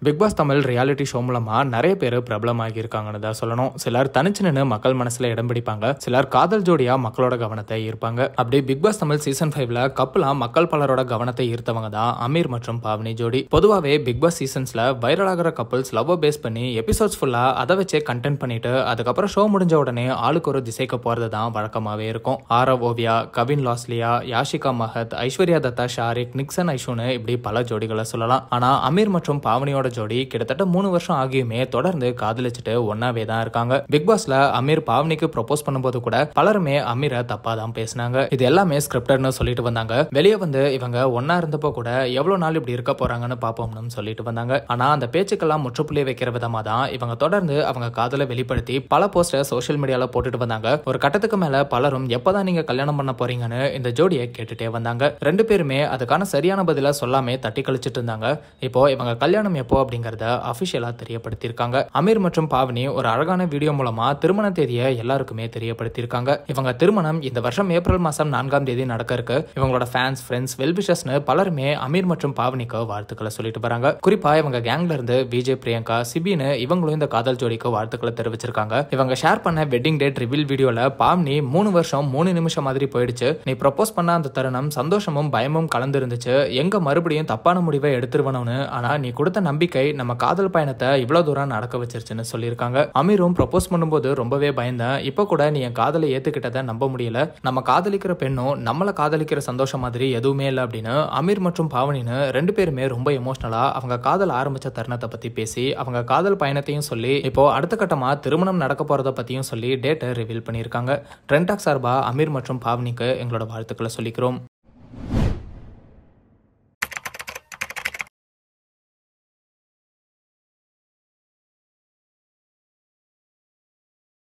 Big Boss Tamil reality show மூலமா நிறைய பேர் பிரபலமாகி இருக்காங்கன்னு தான் சொல்லணும். சிலர் தனிச்சு நின்று மக்கள் மனசுல இடம் பிடிப்பாங்க, சிலர் காதல் ஜோடியா மக்களோட கவனத்தை ஈர்ப்பாங்க. அப்படி பிக் பாஸ் தமிழ் சீசன் 5ல கப்பலா மக்கள் பலரோட கவனத்தை ஈர்த்தவங்க தான் அமீர் மற்றும் பாவனி ஜோடி. பொதுவாவே பிக் பாஸ் சீசன்ஸ்ல வைரல் ஆகிற கப்பல்ஸ் லவ் பேஸ் பண்ணி எபிசோட்ஸ் ஃபுல்லா அதை வச்சே கண்டென்ட் பண்ணிட்டு அதுக்கப்புறம் ஷோ முடிஞ்ச உடனே ஆளுக்கு ஒரு திசைக்கு போறது தான் வழக்கமாவே இருக்கும். ஆரவ் ஓவியா, கவின் லாஸ்லியா, யாஷிகா மஹத், ஐஸ்வர்யா தத்தா, ஷாரிக், நிக்சன் ஐஷுன்னு இப்படி பல ஜோடிகளை சொல்லலாம். ஆனா அமீர் மற்றும் பாவனியோட ஜோடி கிட்டத்தட்ட 3 வருஷம் ஆகியுமே தொடர்ந்து காதலிச்சுட்டு ஒன்னாவே தான் இருக்காங்க. பிக் பாஸ்ல அமீர் பாவனிக்கு ப்ரொபோஸ் பண்ணும்போது கூட பலருமே அமீரை தப்பா தான் பேசினாங்க. இது எல்லாமே ஸ்கிரிப்டட்னு சொல்லிட்டு வந்தாங்க. வெளியே வந்து இவங்க ஒன்னா இருந்தப்போ கூட எவ்வளவு நாள் இப்படி இருக்க போறாங்கன்னு பாப்போம்னு சொல்லிட்டு வந்தாங்க. ஆனா அந்த பேச்சுக்கெல்லாம் முற்றுப்புள்ளி வைக்கிற விதமா தான் இவங்க தொடர்ந்து அவங்க காதலை வெளிப்படுத்தி பல போஸ்டர் சோசியல் மீடியால போட்டுட்டு வந்தாங்க. ஒரு கட்டத்துக்கு மேல பலரும் எப்பதான் நீங்க கல்யாணம் பண்ண போறீங்கன்னு இந்த ஜோடியை கேட்டுட்டே வந்தாங்க. ரெண்டு பேருமே அதுக்கான சரியான பதில சொல்லாம தட்டி கழிச்சிட்டு இருந்தாங்க. இப்போ இவங்க கல்யாணம் எப்போ அப்படிங்கறத அபிஷியலா தெரியப்படுத்தியிருக்காங்க. அமீர் மற்றும் பாவனி ஒரு அழகான வீடியோ மூலமா திருமண தேதியை எல்லாருக்குமே தெரியப்படுத்தியிருக்காங்க. இவங்க திருமணம் இந்த வருஷம் ஏப்ரல் மாசம் 4ஆம் தேதி நடக்க இருக்கு. இவங்களோட ஃபேன்ஸ், ஃப்ரெண்ட்ஸ், வெல்விஷர்ஸ்னு பலருமே அமீர் மற்றும் பாவனிக்கு வாழ்த்துக்களை சொல்லிட்டு வராங்க. குறிப்பா இவங்க கேங்ல இருந்து விஜய், பிரியங்கா, சிபின்னு இவங்களும் இந்த காதல் ஜோடிக்கு வாழ்த்துக்களை தெரிவிச்சிருக்காங்க. இவங்க ஷேர் பண்ண வெட்டிங் டேட் ரிவீல் வீடியோல பாவனி 3 வருஷம் 3 நிமிஷம் மாதிரி போயிடுச்சு. நீ ப்ரொபோஸ் பண்ண அந்த தருணம் சந்தோஷமும் பயமும் கலந்து இருந்துச்சு. எங்க மறுபடியும் தப்பான முடிவை எடுத்துருவனும்னு, ஆனா நீ கொடுத்த நம்பிக்கை நம்ம காதல் பயணத்தை இவ்வளவு தூரம் நடக்க வச்சிருச்சுன்னு சொல்லியிருக்காங்க. அமீரும் ப்ரொபோஸ் பண்ணும்போது ரொம்பவே பயந்தேன். இப்ப கூட நீ என் காதலை ஏத்துக்கிட்டதை நம்ப முடியல. நம்ம காதலிக்கிற பெண்ணும் நம்மள காதலிக்கிற சந்தோஷம் மாதிரி எதுவுமே இல்லை அப்படின்னு அமீர் மற்றும் பாவனின்னு ரெண்டு பேருமே ரொம்ப எமோஷனலா அவங்க காதல் ஆரம்பிச்ச தருணத்தை பத்தி பேசி அவங்க காதல் பயணத்தையும் சொல்லி இப்போ அடுத்த கட்டமா திருமணம் நடக்க போறத பத்தியும் சொல்லி டேட்டை ரிவீல் பண்ணியிருக்காங்க. ட்ரெண்டாக் சார்பா அமீர் மற்றும் பாவனிக்கு எங்களோட வாழ்த்துக்களை சொல்லிக்கிறோம்.